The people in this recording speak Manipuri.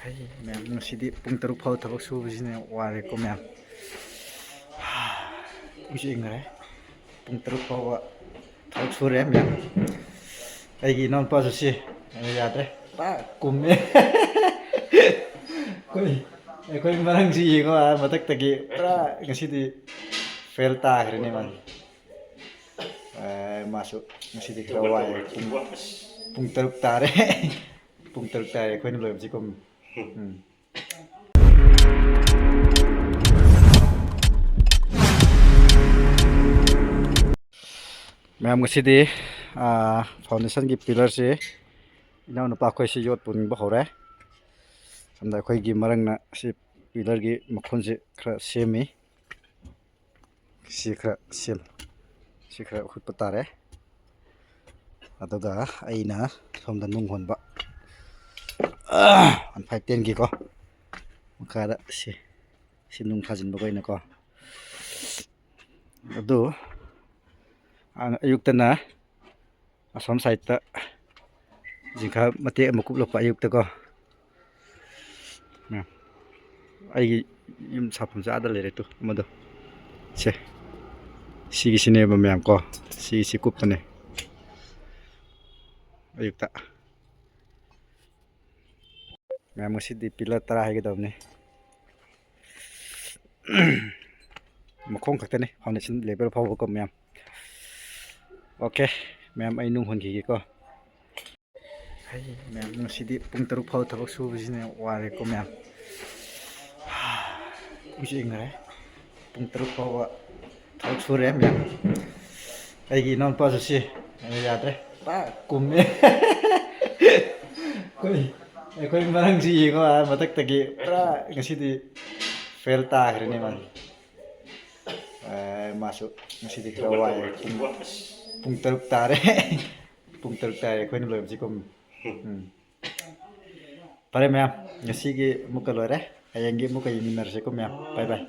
Ma'am, ngasidi pung 3 faw thawak subisine ware ko ma'am. Usi ingre. Pung 3 faw thawak sure ma'am. Aigi non pa si yadre. Pa kumme. Koi koi marang si ko matak tagi pra ngasidi fail ta grene man. Masuk ngasidi krawai pung 3 tare. Pung 3 tare koi nuloi si kom. Ma'am ngasidi foundation ki pillar si inaw na pa khoi si yot pun ba hore samda khoi gi marang na si pillar gi makhon si khra semi si khra sil si khra khut patare adoga aina somda nung honba an 510 gi ko makara si nung thajin ba koina ko adu ang ayukta na asom side ta jingkha mate amukup lo pa ayukta ko ai yum sapum sa ada lere tu amado se sigi sine ba myam ko si kup tane ayukta myam ngasi di pillar tara hai gedam ne makhong khakta ne foundation level phaw ko myam okay myam ai nung hon gi ko myam ngasi di pung 3 phaw thawak subisine ware ko myam usi ingre pung 3 phaw thawak sure myam aigi non pa si yadre pa kumme koi marang si ko matak tagi pra ngasidi fail ta grene man. Masuk ngasidi krawai pung 3 tare. Pung 3 tare koi nuloi si kom. Pare myam ngasigi muka lore ayangi muka yiminar si ko myam. Bye bye.